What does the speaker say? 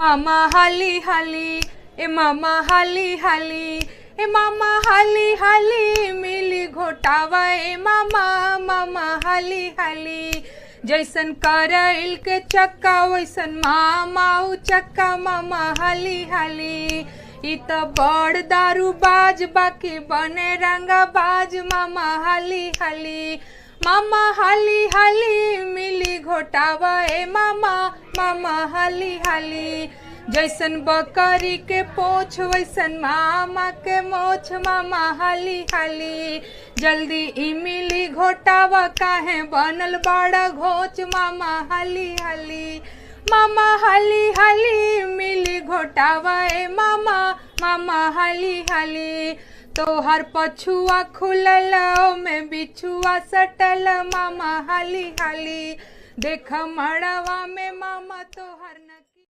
मामा हाली हाली ए मामा हाली हाली ए मामा हाली हाली मिली घोटावा ए मामा मामा हाली हाली। जैसन करैल के चक्का वैसन मामा उ चक्का मामा हाली हाली। इ त बड़ दारू बाज बाकी बने रंगा बाज मामा हाली हाली। मामा हाली हाली मिली घोटावा ए मामा मामा हाली हाली। जैसन बकरी के पोछ वैसन मामा के मोछ मामा हाली हाली। जल्दी ई मिली घोटावा काहे बनल बड़ा घोच मामा हाली हाली। मामा हाली हाली मिली घोटावा ए मामा मामा हाली हाली। तोहर पछुआ खुलल में बिछुआ सटल मामा हाली हाली। देख मड़वा में मामा तोहर